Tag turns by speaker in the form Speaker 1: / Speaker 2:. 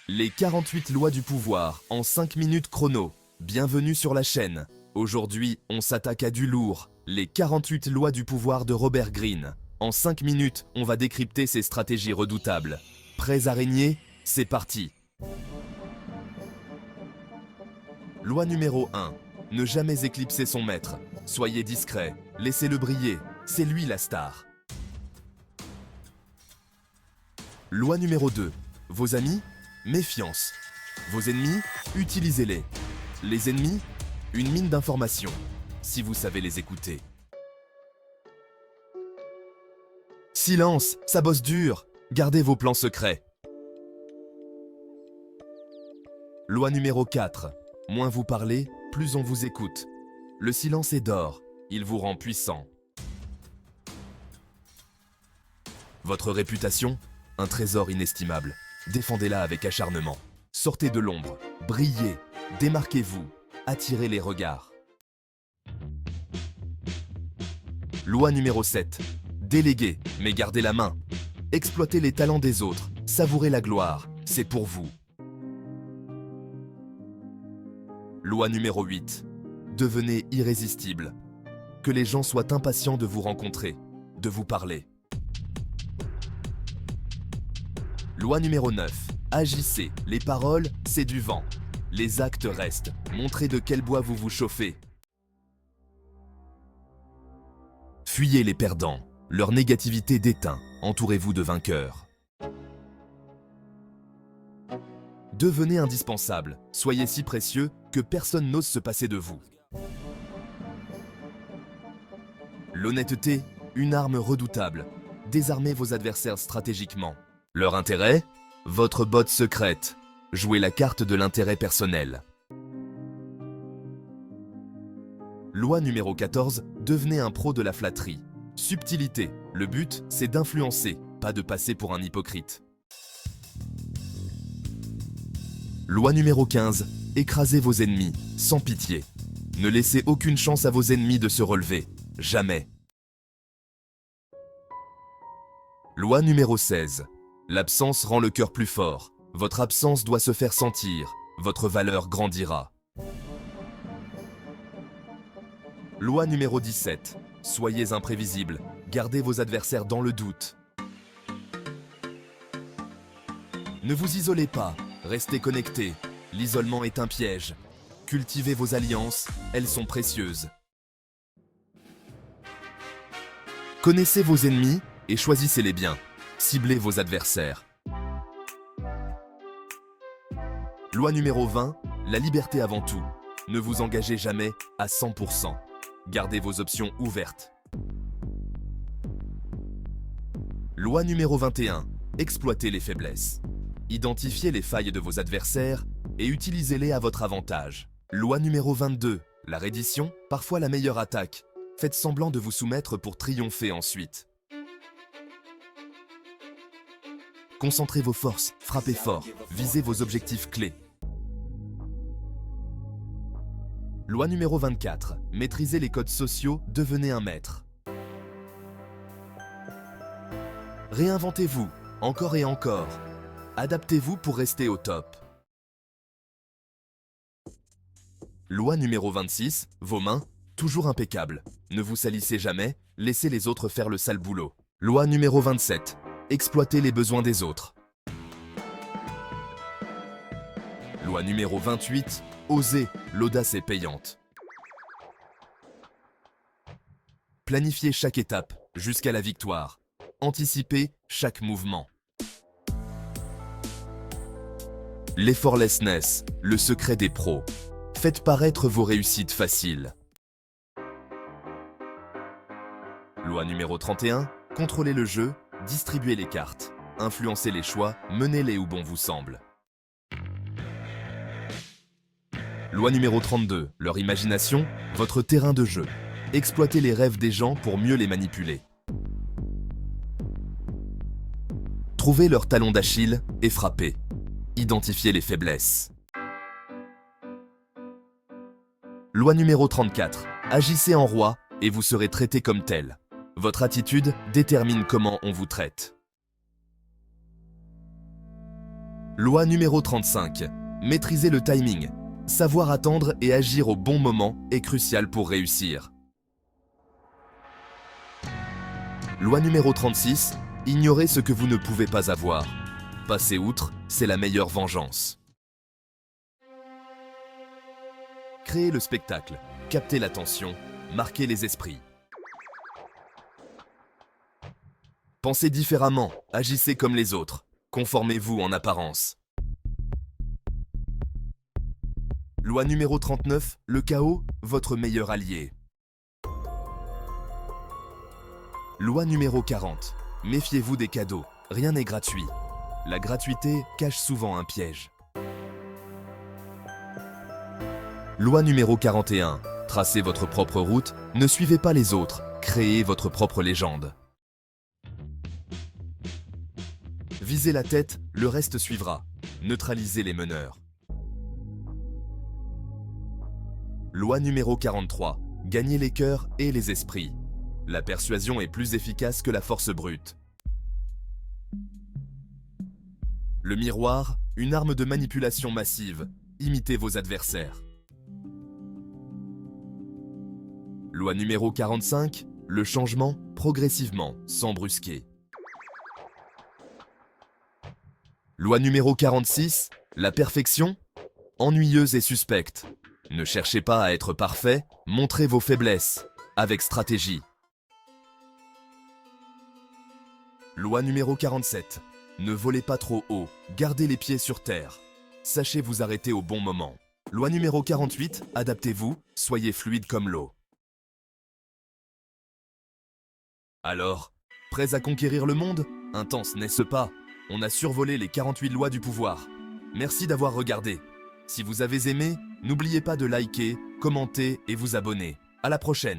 Speaker 1: Les 48 lois du pouvoir en 5 minutes chrono. Bienvenue sur la chaîne. Aujourd'hui, on s'attaque à du lourd. Les 48 lois du pouvoir de Robert Greene. En 5 minutes, on va décrypter ces stratégies redoutables. Prêts à régner? C'est parti. Loi numéro 1. Ne jamais éclipser son maître. Soyez discret, laissez-le briller. C'est lui la star. Loi numéro 2. Vos amis? Méfiance. Vos ennemis? Utilisez-les. Les ennemis? Une mine d'informations, si vous savez les écouter. Silence, ça bosse dur. Gardez vos plans secrets. Loi numéro 4. Moins vous parlez, plus on vous écoute. Le silence est d'or, il vous rend puissant. Votre réputation? Un trésor inestimable. Défendez-la avec acharnement. Sortez de l'ombre, brillez, démarquez-vous, attirez les regards. Loi numéro 7. Déléguez, mais gardez la main. Exploitez les talents des autres, savourez la gloire, c'est pour vous. Loi numéro 8. Devenez irrésistible. Que les gens soient impatients de vous rencontrer, de vous parler. Loi numéro 9. Agissez, les paroles, c'est du vent. Les actes restent, montrez de quel bois vous vous chauffez. Fuyez les perdants, leur négativité déteint, entourez-vous de vainqueurs. Devenez indispensable, soyez si précieux que personne n'ose se passer de vous. L'honnêteté, une arme redoutable. Désarmez vos adversaires stratégiquement. Leur intérêt? Votre botte secrète. Jouez la carte de l'intérêt personnel. Loi numéro 14. Devenez un pro de la flatterie. Subtilité. Le but, c'est d'influencer, pas de passer pour un hypocrite. Loi numéro 15. Écrasez vos ennemis, sans pitié. Ne laissez aucune chance à vos ennemis de se relever. Jamais. Loi numéro 16. L'absence rend le cœur plus fort. Votre absence doit se faire sentir. Votre valeur grandira. Loi numéro 17. Soyez imprévisible. Gardez vos adversaires dans le doute. Ne vous isolez pas. Restez connectés. L'isolement est un piège. Cultivez vos alliances. Elles sont précieuses. Connaissez vos ennemis et choisissez-les bien. Ciblez vos adversaires. Loi numéro 20. La liberté avant tout. Ne vous engagez jamais à 100%. Gardez vos options ouvertes. Loi numéro 21. Exploitez les faiblesses. Identifiez les failles de vos adversaires et utilisez-les à votre avantage. Loi numéro 22. La reddition, parfois la meilleure attaque. Faites semblant de vous soumettre pour triompher ensuite. Concentrez vos forces, frappez fort, visez vos objectifs clés. Loi numéro 24. Maîtrisez les codes sociaux, devenez un maître. Réinventez-vous, encore et encore. Adaptez-vous pour rester au top. Loi numéro 26. Vos mains, toujours impeccables. Ne vous salissez jamais, laissez les autres faire le sale boulot. Loi numéro 27. Exploitez les besoins des autres. Loi numéro 28. Osez, l'audace est payante. Planifiez chaque étape, jusqu'à la victoire. Anticipez chaque mouvement. L'effortlessness, le secret des pros. Faites paraître vos réussites faciles. Loi numéro 31. Contrôlez le jeu, distribuez les cartes. Influencez les choix, menez-les où bon vous semble. Loi numéro 32. Leur imagination, votre terrain de jeu. Exploitez les rêves des gens pour mieux les manipuler. Trouvez leur talon d'Achille et frappez. Identifiez les faiblesses. Loi numéro 34. Agissez en roi et vous serez traité comme tel. Votre attitude détermine comment on vous traite. Loi numéro 35. Maîtriser le timing. Savoir attendre et agir au bon moment est crucial pour réussir. Loi numéro 36. Ignorez ce que vous ne pouvez pas avoir. Passer outre, c'est la meilleure vengeance. Créer le spectacle, capter l'attention, marquer les esprits. Pensez différemment, agissez comme les autres, conformez-vous en apparence. Loi numéro 39, le chaos, votre meilleur allié. Loi numéro 40, méfiez-vous des cadeaux, rien n'est gratuit. La gratuité cache souvent un piège. Loi numéro 41, tracez votre propre route, ne suivez pas les autres, créez votre propre légende. Visez la tête, le reste suivra. Neutralisez les meneurs. Loi numéro 43. Gagnez les cœurs et les esprits. La persuasion est plus efficace que la force brute. Le miroir, une arme de manipulation massive. Imitez vos adversaires. Loi numéro 45. Le changement, progressivement, sans brusquer. Loi numéro 46, la perfection, ennuyeuse et suspecte. Ne cherchez pas à être parfait, montrez vos faiblesses, avec stratégie. Loi numéro 47, ne volez pas trop haut, gardez les pieds sur terre. Sachez vous arrêter au bon moment. Loi numéro 48, adaptez-vous, soyez fluide comme l'eau. Alors, prêts à conquérir le monde? Intense n'est-ce pas? On a survolé les 48 lois du pouvoir. Merci d'avoir regardé. Si vous avez aimé, n'oubliez pas de liker, commenter et vous abonner. À la prochaine.